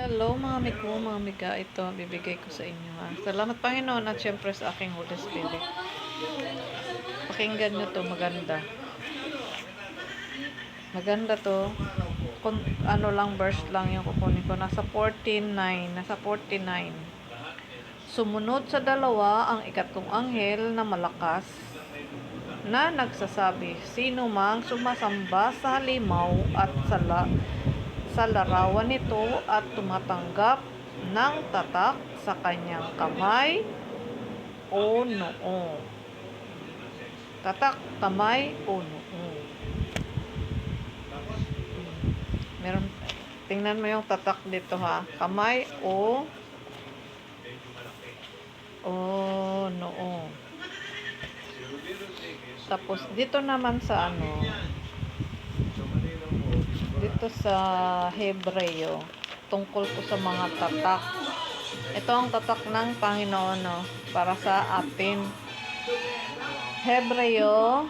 Hello mga migo, mga miga, ito bibigay ko sa inyo ha. Salamat Panginoon at syempre sa aking Holy Spirit. Pakinggan nyo to, maganda. Maganda to. Kung ano lang verse lang yung kukunin ko. Nasa 14:9. Nasa 49. Sumunod sa dalawa ang ikatlong anghel na malakas na nagsasabi, sino mang sumasamba sa halimaw at sa larawan nito at tumatanggap ng tatak sa kanyang kamay o noo. Tatak, kamay o noo. Meron, tingnan mo yung tatak dito ha. Kamay o noo. Tapos dito naman sa dito sa Hebreo, tungkol po sa mga tatak. Ito ang tatak ng Panginoon para sa atin. Hebreo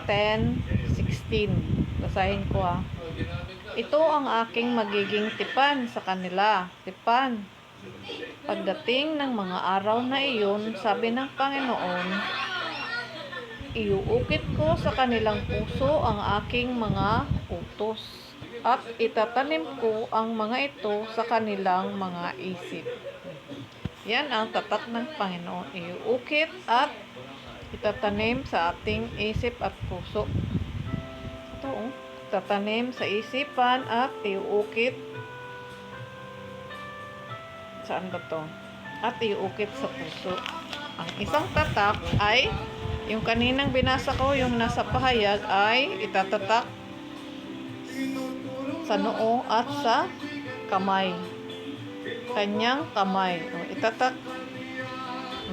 10:16. Basahin ko ha. Ito ang aking magiging tipan sa kanila. Tipan. Pagdating ng mga araw na iyon, sabi ng Panginoon, iuukit ko sa kanilang puso ang aking mga utos at itatanim ko ang mga ito sa kanilang mga isip. Yan ang tatak ng Panginoon. Iuukit at itatanim sa ating isip at puso. Ito tatanim sa isipan at iuukit. Saan ba to? At iuukit sa puso. Ang isang tatak ay yung kaninang binasa ko, yung nasa pahayag ay itatatak sa noo at sa kamay. Kanyang kamay. Itatak.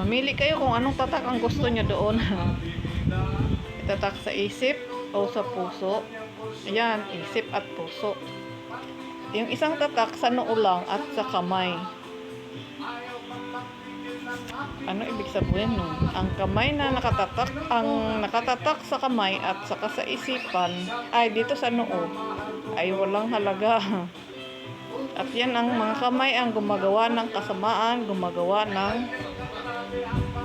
Mamili kayo kung anong tatak ang gusto nyo doon. Itatak sa isip o sa puso. Ayan, isip at puso. Yung isang tatak sa noo lang at sa kamay. Ano ibig sabihin nun? Ang kamay na nakatatak sa kamay at saka sa isipan ay dito sa noo ay walang halaga. At yan ang mga kamay ang gumagawa ng kasamaan, gumagawa ng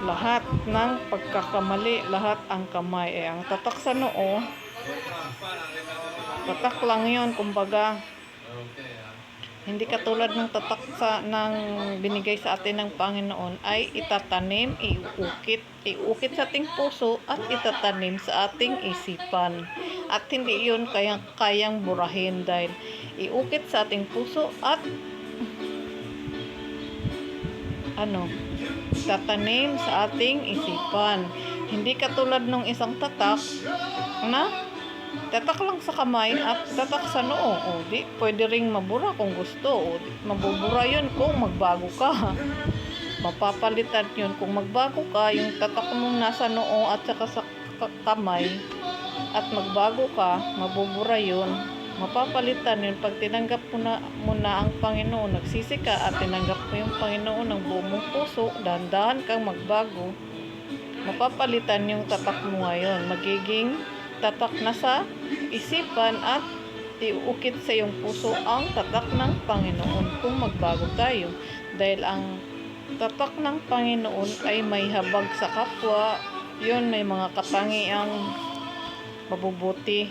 lahat ng pagkakamali, lahat ang kamay. Ang tatak sa noo, tatak lang yun, kumbaga. Hindi katulad ng tatak ng binigay sa atin ng Panginoon ay itatanim, iukit sa ating puso at itatanim sa ating isipan. At hindi yun kayang burahin dahil iukit sa ating puso at tatanim sa ating isipan. Hindi katulad ng isang tatak na tatak lang sa kamay at tatak sa noo. Di pwede ring mabura kung gusto. Mabubura yun kung magbago ka. Mapapalitan yun kung magbago ka. Yung tatak mo nasa noo at saka sa kamay at magbago ka, mabubura yun. Mapapalitan yun pag tinanggap mo na ang Panginoon. Nagsisi ka at tinanggap mo yung Panginoon ng buong mong puso, dahan-dahan kang magbago. Mapapalitan yung tatak mo ngayon. Magiging tatak na sa isipan at iuukit sa iyong puso ang tatak ng Panginoon kung magbago tayo. Dahil ang tatak ng Panginoon ay may habag sa kapwa, yun may mga katangiang mabubuti